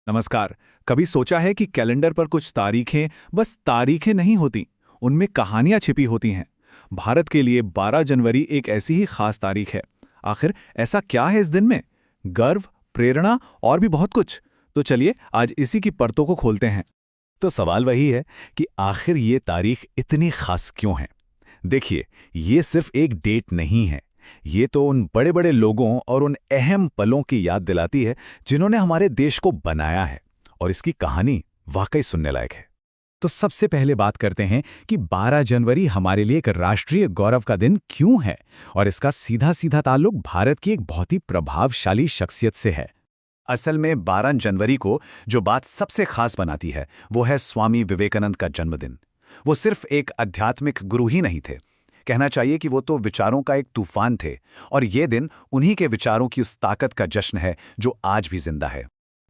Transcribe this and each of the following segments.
नमस्कार। कभी सोचा है कि कैलेंडर पर कुछ तारीखें बस तारीखें नहीं होती, उनमें कहानियां छिपी होती हैं। भारत के लिए 12 जनवरी एक ऐसी ही खास तारीख है। आखिर ऐसा क्या है इस दिन में? गर्व, प्रेरणा और भी बहुत कुछ। तो चलिए आज इसी की परतों को खोलते हैं। तो सवाल वही है कि आखिर ये तारीख इतनी खास क्यों है। देखिए, ये सिर्फ एक डेट नहीं है। ये तो उन बड़े बड़े लोगों और उन अहम पलों की याद दिलाती है जिन्होंने हमारे देश को बनाया है, और इसकी कहानी वाकई सुनने लायक है। तो सबसे पहले बात करते हैं कि 12 जनवरी हमारे लिए एक राष्ट्रीय गौरव का दिन क्यों है, और इसका सीधा सीधा ताल्लुक भारत की एक बहुत ही प्रभावशाली शख्सियत से है। असल में 12 जनवरी को जो बात सबसे खास बनाती है वो है स्वामी विवेकानंद का जन्मदिन। वो सिर्फ एक आध्यात्मिक गुरु ही नहीं थे, कहना चाहिए कि वो तो विचारों का एक तूफान थे, और ये दिन उन्हीं के विचारों की उस ताकत का जश्न है जो आज भी जिंदा है।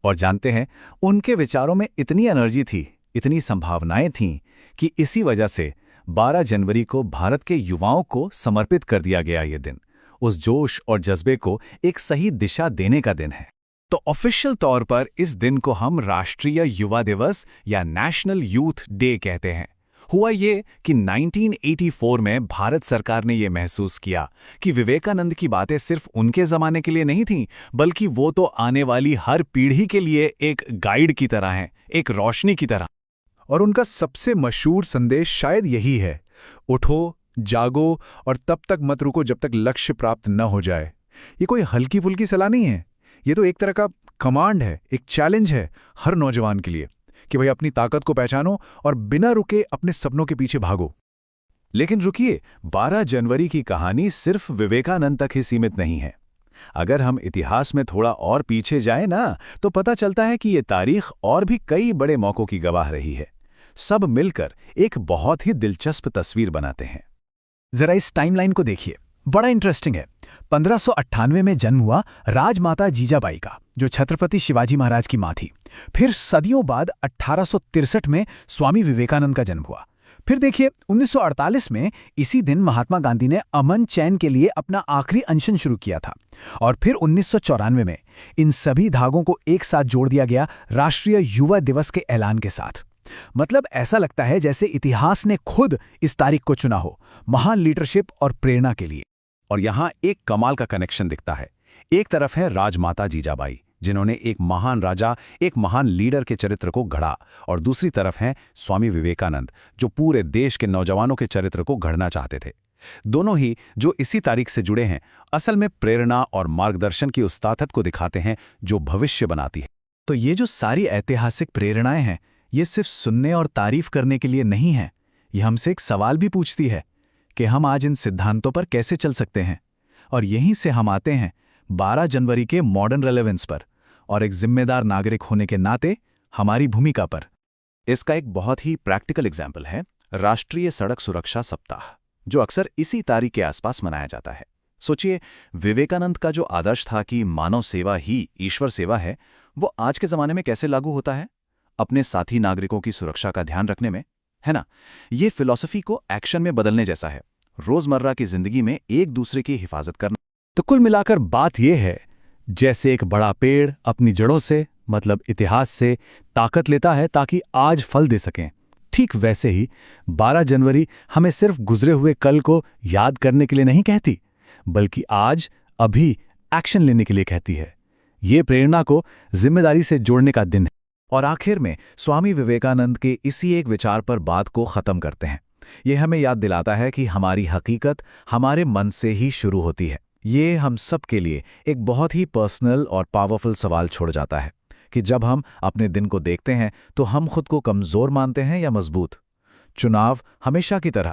और जानते हैं, उनके विचारों में इतनी एनर्जी थी, इतनी संभावनाएं थीं कि इसी वजह से 12 जनवरी को भारत के युवाओं को समर्पित कर दिया गया। ये दिन उस जोश और जज्बे को एक सही दिशा देने का दिन है। तो ऑफिशियल तौर पर इस दिन को हम राष्ट्रीय युवा दिवस या नेशनल यूथ डे कहते हैं। हुआ ये कि 1984 में भारत सरकार ने ये महसूस किया कि विवेकानंद की बातें सिर्फ उनके ज़माने के लिए नहीं थीं, बल्कि वो तो आने वाली हर पीढ़ी के लिए एक गाइड की तरह हैं, एक रोशनी की तरह। और उनका सबसे मशहूर संदेश शायद यही है, उठो, जागो और तब तक मत रुको जब तक लक्ष्य प्राप्त न हो जाए। ये कोई हल्की फुल्की सलाह नहीं है, ये तो एक तरह का कमांड है, एक चैलेंज है हर नौजवान के लिए कि भाई अपनी ताकत को पहचानो और बिना रुके अपने सपनों के पीछे भागो। लेकिन रुकिए, 12 जनवरी की कहानी सिर्फ विवेकानंद तक ही सीमित नहीं है। अगर हम इतिहास में थोड़ा और पीछे जाएं ना, तो पता चलता है कि ये तारीख और भी कई बड़े मौकों की गवाह रही है। सब मिलकर एक बहुत ही दिलचस्प तस्वीर बनाते हैं। जरा इस टाइमलाइन को देखिए, बड़ा इंटरेस्टिंग है। 1598 में जन्म हुआ राजमाता जीजाबाई का, जो छत्रपति शिवाजी महाराज की मां थी। फिर सदियों बाद 1863 में स्वामी विवेकानंद का जन्म हुआ। फिर देखिए, 1948 में इसी दिन महात्मा गांधी ने अमन चैन के लिए अपना आखिरी अनशन शुरू किया था। और फिर 1994 में इन सभी धागों को एक साथ जोड़ दिया गया राष्ट्रीय युवा दिवस के ऐलान के साथ। मतलब ऐसा लगता है जैसे इतिहास ने खुद इस तारीख को चुना हो, महान लीडरशिप और प्रेरणा के लिए। और यहाँ एक कमाल का कनेक्शन दिखता है। एक तरफ है राजमाता जीजाबाई, जिन्होंने एक महान राजा, एक महान लीडर के चरित्र को गढ़ा, और दूसरी तरफ हैं स्वामी विवेकानंद, जो पूरे देश के नौजवानों के चरित्र को गढ़ना चाहते थे। दोनों ही जो इसी तारीख से जुड़े हैं, असल में प्रेरणा और मार्गदर्शन की उस ताकत को दिखाते हैं जो भविष्य बनाती है। तो ये जो सारी ऐतिहासिक प्रेरणाएं हैं, ये सिर्फ सुनने और तारीफ करने के लिए नहीं है। ये हमसे एक सवाल भी पूछती है कि हम आज इन सिद्धांतों पर कैसे चल सकते हैं। और यहीं से हम आते हैं 12 जनवरी के मॉडर्न रेलेवेंस पर, और एक जिम्मेदार नागरिक होने के नाते हमारी भूमिका पर। इसका एक बहुत ही प्रैक्टिकल एग्जाम्पल है राष्ट्रीय सड़क सुरक्षा सप्ताह, जो अक्सर इसी तारीख के आसपास मनाया जाता है। सोचिए, विवेकानंद का जो आदर्श था कि मानव सेवा ही ईश्वर सेवा है, वो आज के ज़माने में कैसे लागू होता है? अपने साथी नागरिकों की सुरक्षा का ध्यान रखने में, है ना? ये फिलॉसफी को एक्शन में बदलने जैसा है, रोजमर्रा की जिंदगी में एक दूसरे की हिफाजत करना। तो कुल मिलाकर बात यह है, जैसे एक बड़ा पेड़ अपनी जड़ों से, मतलब इतिहास से, ताकत लेता है ताकि आज फल दे सकें, ठीक वैसे ही 12 जनवरी हमें सिर्फ गुजरे हुए कल को याद करने के लिए नहीं कहती, बल्कि आज, अभी एक्शन लेने के लिए कहती है। ये प्रेरणा को जिम्मेदारी से जोड़ने का दिन है। और आखिर में स्वामी विवेकानंद के इसी एक विचार पर बात को ख़त्म करते हैं। ये हमें याद दिलाता है कि हमारी हकीकत हमारे मन से ही शुरू होती है। ये हम सब के लिए एक बहुत ही पर्सनल और पावरफुल सवाल छोड़ जाता है कि जब हम अपने दिन को देखते हैं तो हम खुद को कमज़ोर मानते हैं या मजबूत। चुनाव हमेशा की तरह